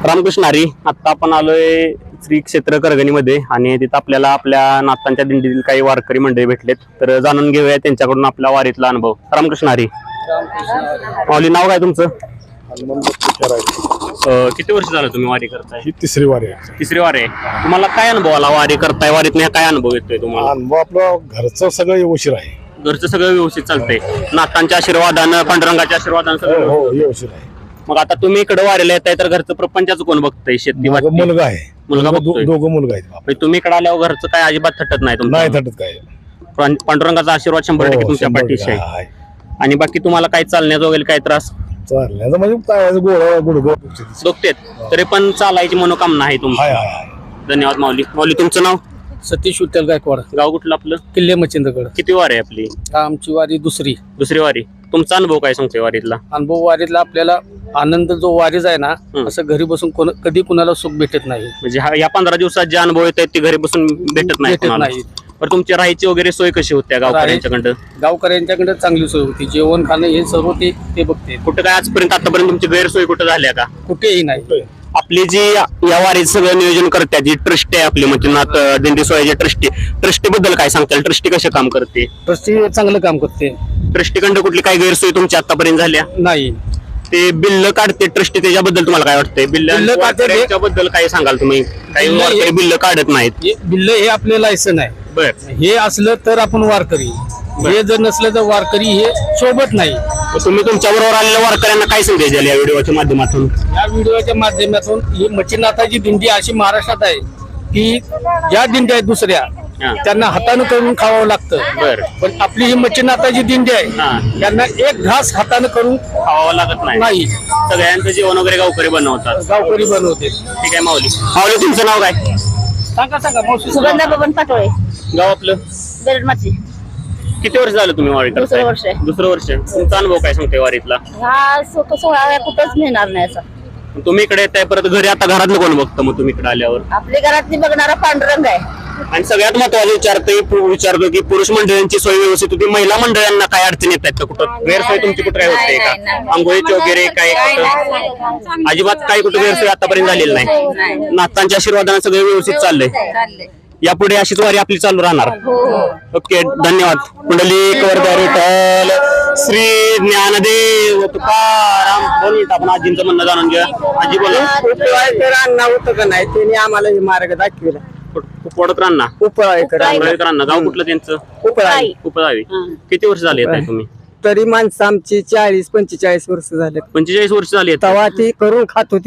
रामकृष्ण हरी. आता आपण आलोय श्री क्षेत्र करगणीमध्ये आणि तिथं आपल्याला आपल्या नाथांच्या दिंडीतील काही वारकरी मंडळी भेटलेत. तर जाणून घेऊया त्यांच्याकडून आपला वारीतला अनुभव. रामकृष्ण हरी. माऊली, नाव काय तुमचं? किती वर्ष झालं तुम्ही वारी करताय? ही तिसरी वारी आहे. तिसरी वारी आहे. तुम्हाला काय अनुभव आला वारी करताय? वारीत काय अनुभव येतोय तुम्हाला? अनुभव आपलं घरचं सगळं व्यवस्थित आहे. घरचं सगळं व्यवस्थित चालतंय? नाथांच्या आशीर्वादानं, पांडुरंगाच्या आशीर्वादानं सगळं हो व्यवस्थित? व्यवस्थित आहे. मग आता तुम्ही इकडे वारीला येताय तर घरचं प्रपंचाचं कोण बघतंय? शेती माझा वाटते? मुलगा आहे. मुलगा बघतोय? दोघं मुलगा आहेत. म्हणजे तुम्ही इकडे आल्यावर घरचं काय अजिबात थटत नाही तुमचं? नाही थटत काय. पांडुरंगाचा आशीर्वाद 100% तुमच्या 100% पाठीशी आहे. आहे. आणि बाकी तुम्हाला काही चालण्याचा वगैरे काय त्रास चालण्याचं म्हणजे काय गुडघं दुखतेत तरी पण चालायची मनोकामना आहे तुमची? हाय हाय हाय. धन्यवाद माऊली. माऊली, तुमचं नाव? सतीश विठ्ठल गायकवाड, गाव कुठलं आपलं? किल्ले मच्छिंद्रगड. किती वारी आहे आपली? आमची वारी दुसरी वारी. तुमचा अनुभव काय सांगतोय वारीतला? अनुभव वारीतला आपल्याला आनंद जो वारीच आहे ना, असं घरी बसून कधी कुणाला सुख भेटत नाही. म्हणजे या 15 दिवसात जे अनुभव येत आहेत ते घरी बसून भेटत नाही. पण तुमची राहायची वगैरे सोय कशी होत्या गावकऱ्यांच्याकडं? गावकऱ्यांच्याकडे चांगली सोय होती. जेवण खाणं हे सर्व ते बघते. कुठं काय आतापर्यंत तुमची गैरसोय कुठं झाल्या का? कुठेही नाही. आपली जी या वारीत सगळं नियोजन करते जी ट्रस्टी आहे आपली, म्हणजे नाथ दिंडी सोहळ्याची ट्रस्टी बद्दल काय सांगताल? ट्रस्टी कसे काम करते? ट्रस्टी चांगलं काम करते. ट्रस्टीकडं कुठली काही गैरसोय तुमची आतापर्यंत झाल्या? नाही. ते बिल्ल काढते ट्रस्टी, त्याच्याबद्दल तुम्हाला काय वाटतंय? बिल्ल काढते त्याच्याबद्दल काय सांगाल तुम्ही? काही वारकरी बिल्ल काढत नाहीत. बिल्ल हे आपले लायसन आहे. बर. हे असलं तर आपण वारकरी, हे जर नसलं तर वारकरी हे सोबत नाही. तुम्ही तुमच्या बरोबर आलेल्या वारकऱ्यांना काय संदेश द्याल या व्हिडिओच्या माध्यमातून? या व्हिडिओच्या माध्यमातून ही मच्छिनाथाची दिंडी अशी महाराष्ट्रात आहे की ज्या दिंडी आहेत दुसऱ्या त्यांना हातानं करून खावावं लागतं. बर. पण आपली ही मच्छिनाथाची दिंडी आहे, त्यांना एक घास हातानं करून खावावं लागत नाही. सगळ्यांचं जेवण वगैरे गावकरी बनवतात, गावकरी बनवते. ठीक आहे माऊली. माऊली, तुमचं नाव काय? सांगा मावशी. सुगंधा बबन पाटोळे, गाव आपलं? बेरडमाची. किती वर्ष झालं तुम्ही वारी करताय? दुसरं वर्ष आहे. दुसरं वर्ष. तुमचा अनुभव काय सांगतोय वारीतला? हा सोहळा कुठंच मिळणार नाही असा. तुम्ही इकडे येताय, परत घरी आता घरातलं कोण बघतं मग तुम्ही इकडे आल्यावर? आपल्या घरातली बघणारा पांडुरंग आहे. आणि सगळ्यात महत्वाचं विचारतो की पुरुष मंडळींची सोय व्यवस्थित होती, महिला मंडळांना काय अडचण येत आहेत का? कुठं गैरसोय तुमची कुठे काय होते का? आंघोळीची वगैरे काय कुठं अजिबात काही कुठं गैरसोय आतापर्यंत झालेली नाही? नाथांच्या आशीर्वादाने सगळं व्यवस्थित चाललंय. यापुढे अशीच वारी आपली चालू राहणार. ओके, धन्यवाद. पुंडलिक वरदा विठ्ठल श्री ज्ञानदेव तुकाराम. बोल, आपण आजींचं म्हणणं जाणून घ्या. आजी बोला. अण्णा होतं का नाही त्यांनी आम्हाला हे मार्ग दाखविला. वडकरांना उपळाळकरांना. गाव कुठलं त्यांचं? उपळाळी. उपळावी. किती वर्ष झाले येत तुम्ही? तरी माणसं आमची 40-45 वर्ष झाले. 45 वर्ष झाली आहेत. तेव्हा ती करून खात होती.